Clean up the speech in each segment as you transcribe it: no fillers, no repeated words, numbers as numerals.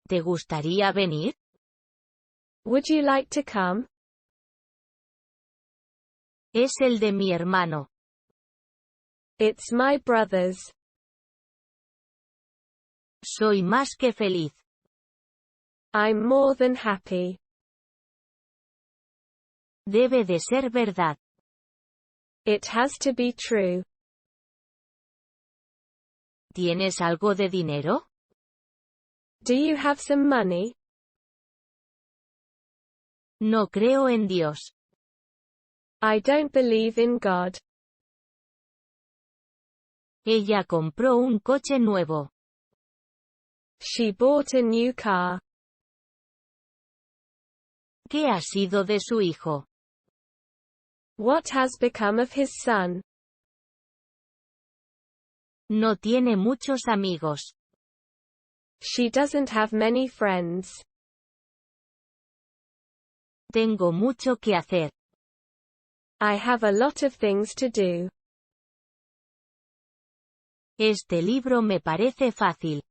¿Te gustaría venir? Would you like to come? Es el de mi hermano. It's my brother's. Soy más que feliz. I'm more than happy. Debe de ser verdad. It has to be true. ¿Tienes algo de dinero? Do you have some money? No creo en Dios. I don't believe in God. Ella compró un coche nuevo. She bought a new car. ¿Qué ha sido de su hijo? What has become of his son? No tiene muchos amigos. She doesn't have many friends. Tengo mucho que hacer. I have a lot of things to do. Este libro me parece fácil.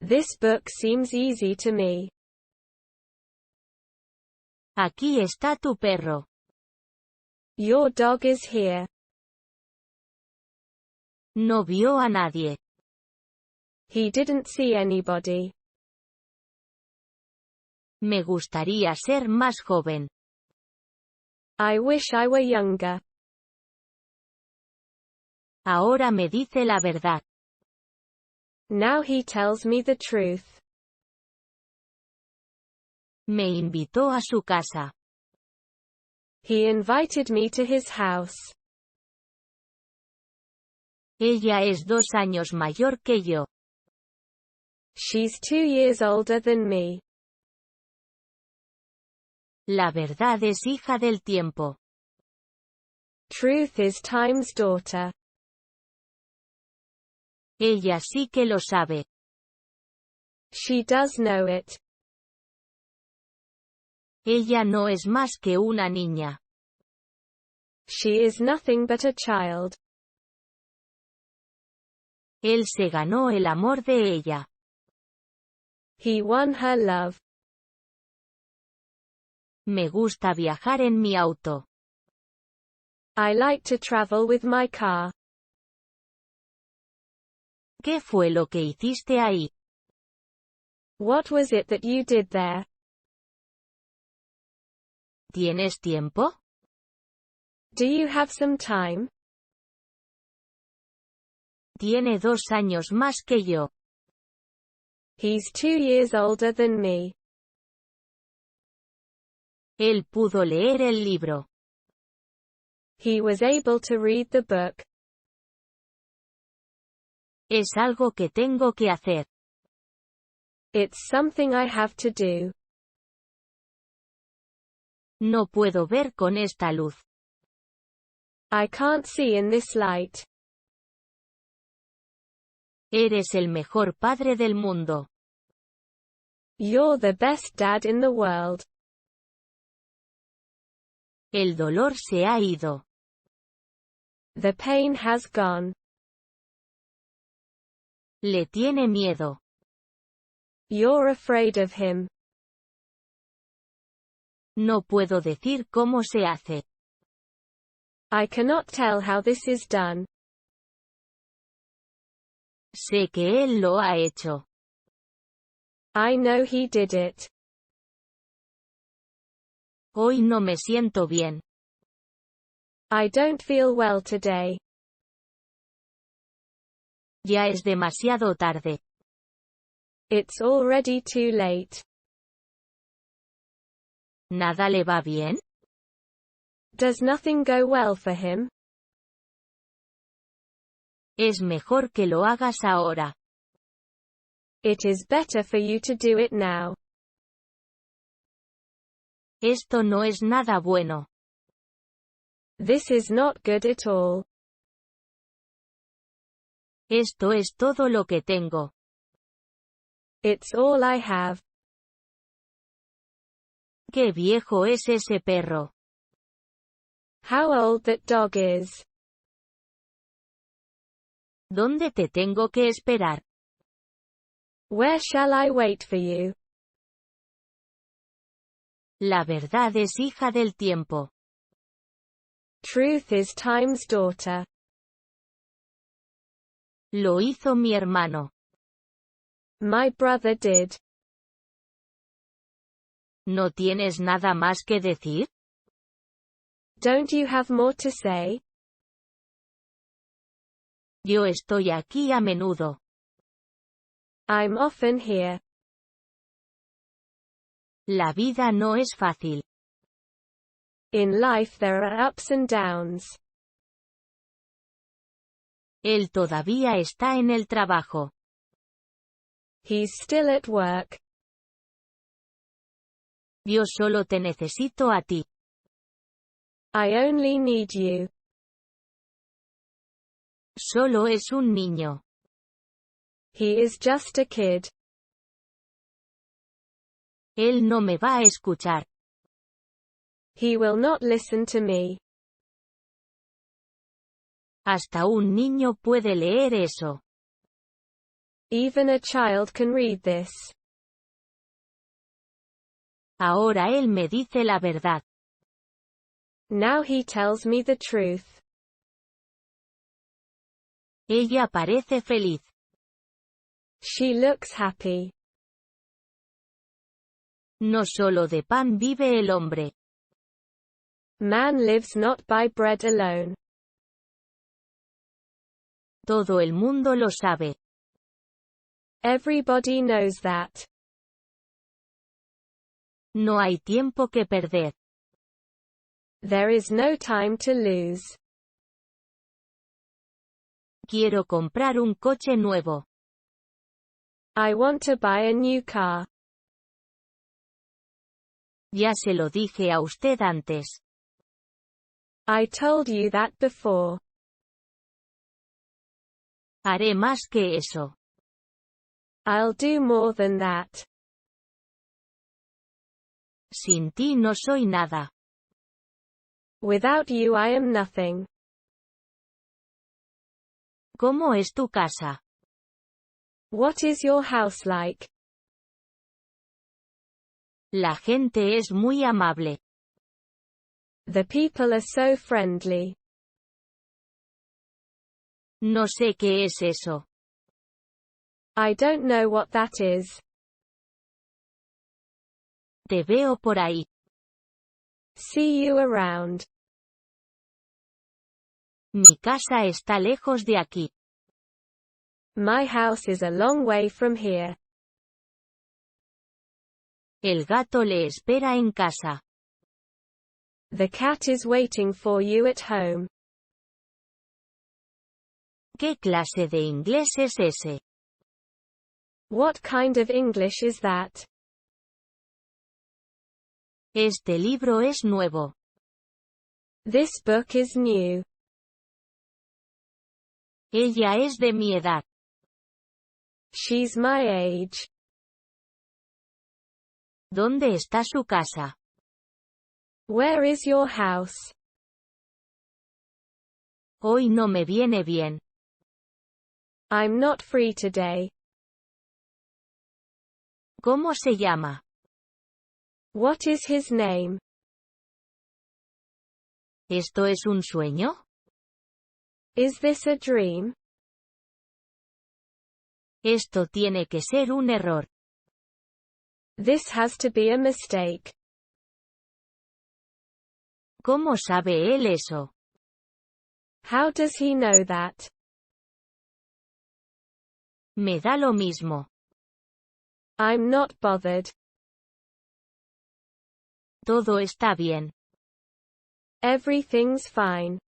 This book seems easy to me. Aquí está tu perro. Your dog is here. No vio a nadie. He didn't see anybody. Me gustaría ser más joven. I wish I were younger. Ahora me dice la verdad. Now he tells me the truth. Me invitó a su casa. He invited me to his house. Ella es 2 años mayor que yo. She's 2 years older than me. La verdad es hija del tiempo. Truth is time's daughter. Ella sí que lo sabe. She does know it. Ella no es más que una niña. She is nothing but a child. Él se ganó el amor de ella. He won her love. Me gusta viajar en mi auto. I like to travel with my car. ¿Qué fue lo que hiciste ahí? What was it that you did there? ¿Tienes tiempo? Do you have some time? Tiene 2 años más que yo. He's 2 years older than me. Él pudo leer el libro. He was able to read the book. Es algo que tengo que hacer. It's something I have to do. No puedo ver con esta luz. I can't see in this light. Eres el mejor padre del mundo. You're the best dad in the world. El dolor se ha ido. The pain has gone. Le tiene miedo. You're afraid of him. No puedo decir cómo se hace. I cannot tell how this is done. Sé que él lo ha hecho. I know he did it. Hoy no me siento bien. I don't feel well today. Ya es demasiado tarde. It's already too late. ¿Nada le va bien? Does nothing go well for him? Es mejor que lo hagas ahora. It is better for you to do it now. Esto no es nada bueno. This is not good at all. Esto es todo lo que tengo. It's all I have. Qué viejo es ese perro. How old that dog is. ¿Dónde te tengo que esperar? Where shall I wait for you? La verdad es hija del tiempo. Truth is time's daughter. Lo hizo mi hermano. My brother did. ¿No tienes nada más que decir? Don't you have more to say? Yo estoy aquí a menudo. I'm often here. La vida no es fácil. In life there are ups and downs. Él todavía está en el trabajo. He's still at work. Yo solo te necesito a ti. I only need you. Solo es un niño. He is just a kid. Él no me va a escuchar. He will not listen to me. Hasta un niño puede leer eso. Even a child can read this. Ahora él me dice la verdad. Now he tells me the truth. Ella parece feliz. She looks happy. No solo de pan vive el hombre. Man lives not by bread alone. Todo el mundo lo sabe. Everybody knows that. No hay tiempo que perder. There is no time to lose. Quiero comprar un coche nuevo. I want to buy a new car. Ya se lo dije a usted antes. I told you that before. Haré más que eso. I'll do more than that. Sin ti no soy nada. Without you I am nothing. ¿Cómo es tu casa? What is your house like? La gente es muy amable. The people are so friendly. No sé qué es eso. I don't know what that is. Te veo por ahí. See you around. Mi casa está lejos de aquí. My house is a long way from here. El gato le espera en casa. The cat is waiting for you at home. ¿Qué clase de inglés es ese? What kind of English is that? Este libro es nuevo. This book is new. Ella es de mi edad. She's my age. ¿Dónde está su casa? Where is your house? Hoy no me viene bien. I'm not free today. ¿Cómo se llama? What is his name? ¿Esto es un sueño? Is this a dream? Esto tiene que ser un error. This has to be a mistake. ¿Cómo sabe él eso? How does he know that? Me da lo mismo. I'm not bothered. Todo está bien. Everything's fine.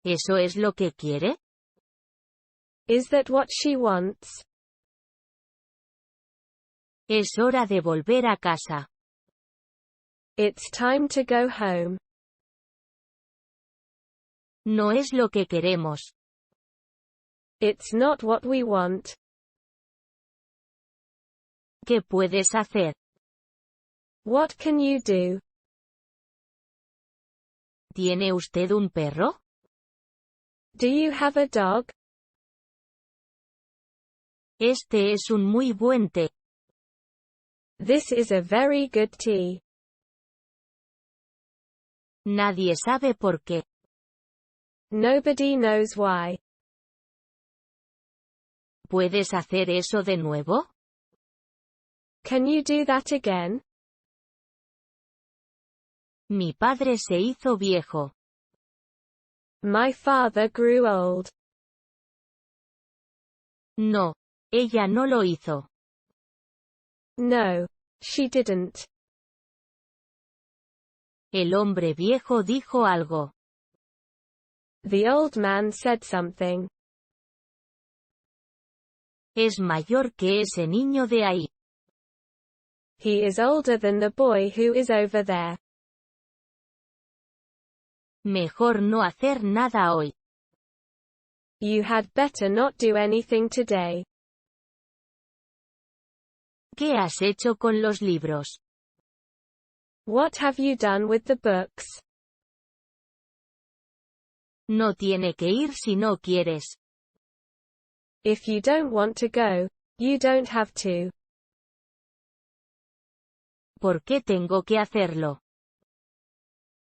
¿Eso es lo que quiere? Is that what she wants? Es hora de volver a casa. It's time to go home. No es lo que queremos. It's not what we want. ¿Qué puedes hacer? What can you do? ¿Tiene usted un perro? Do you have a dog? Este es un muy buen té. This is a very good tea. Nadie sabe por qué. Nobody knows why. ¿Puedes hacer eso de nuevo? Can you do that again? Mi padre se hizo viejo. My father grew old. No, ella no lo hizo. No, she didn't. El hombre viejo dijo algo. The old man said something. Es mayor que ese niño de ahí. He is older than the boy who is over there. Mejor no hacer nada hoy. You had better not do anything today. ¿Qué has hecho con los libros? What have you done with the books? No tiene que ir si no quieres. If you don't want to go, you don't have to. ¿Por qué tengo que hacerlo?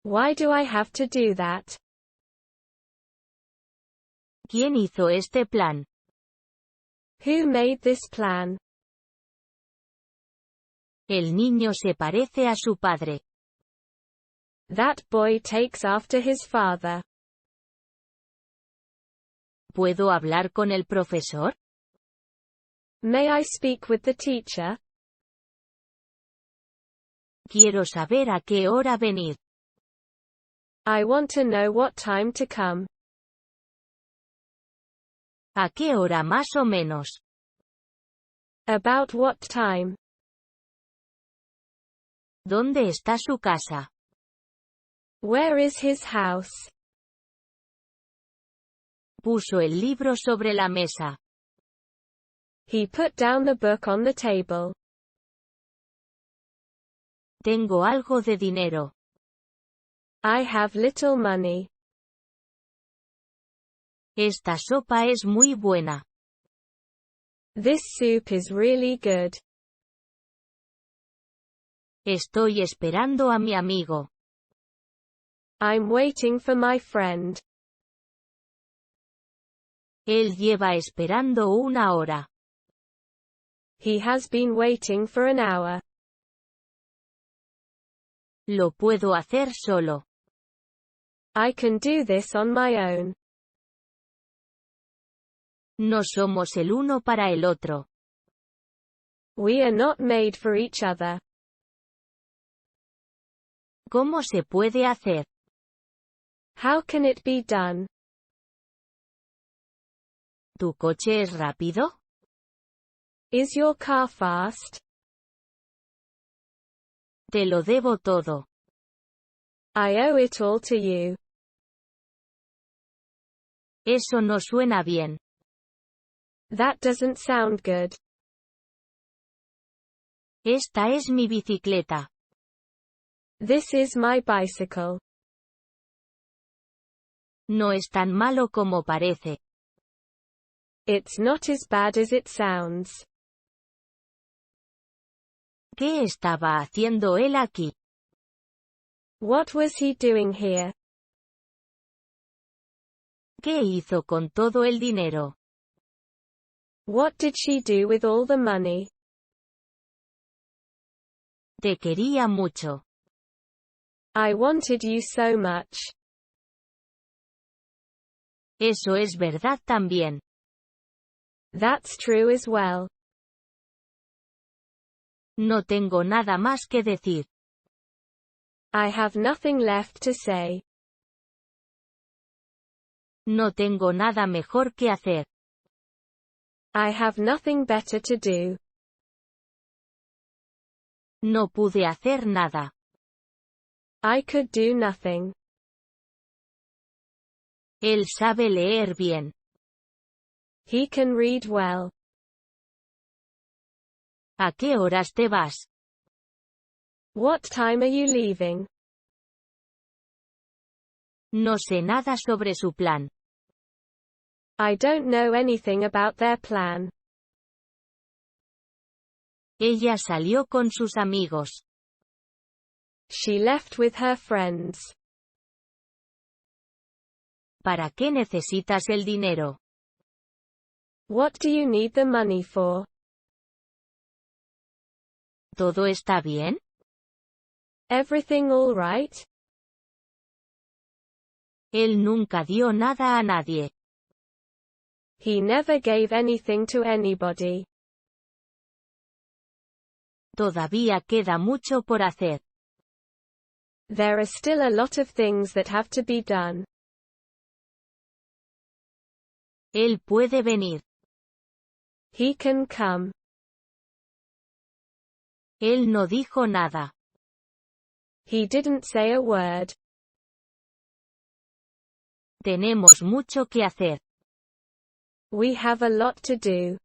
Why do I have to do that? ¿Quién hizo este plan? Who made this plan? El niño se parece a su padre. That boy takes after his father. ¿Puedo hablar con el profesor? May I speak with the teacher? Quiero saber a qué hora venir. I want to know what time to come. ¿A qué hora más o menos? About what time? ¿Dónde está su casa? Where is his house? Puso el libro sobre la mesa. He put down the book on the table. Tengo algo de dinero. I have little money. Esta sopa es muy buena. This soup is really good. Estoy esperando a mi amigo. I'm waiting for my friend. Él lleva esperando una hora. He has been waiting for an hour. Lo puedo hacer solo. I can do this on my own. No somos el uno para el otro. We are not made for each other. ¿Cómo se puede hacer? How can it be done? ¿Tu coche es rápido? Is your car fast? Te lo debo todo. I owe it all to you. Eso no suena bien. That doesn't sound good. Esta es mi bicicleta. This is my bicycle. No es tan malo como parece. It's not as bad as it sounds. ¿Qué estaba haciendo él aquí? What was he doing here? ¿Qué hizo con todo el dinero? What did she do with all the money? Te quería mucho. I wanted you so much. Eso es verdad también. That's true as well. No tengo nada más que decir. I have nothing left to say. No tengo nada mejor que hacer. I have nothing better to do. No pude hacer nada. I could do nothing. Él sabe leer bien. He can read well. ¿A qué horas te vas? What time are you leaving? No sé nada sobre su plan. I don't know anything about their plan. Ella salió con sus amigos. She left with her friends. ¿Para qué necesitas el dinero? What do you need the money for? ¿Todo está bien? Everything all right? Él nunca dio nada a nadie. He never gave anything to anybody. Todavía queda mucho por hacer. There are still a lot of things that have to be done. Él puede venir. He can come. Él no dijo nada. He didn't say a word. Tenemos mucho que hacer. We have a lot to do.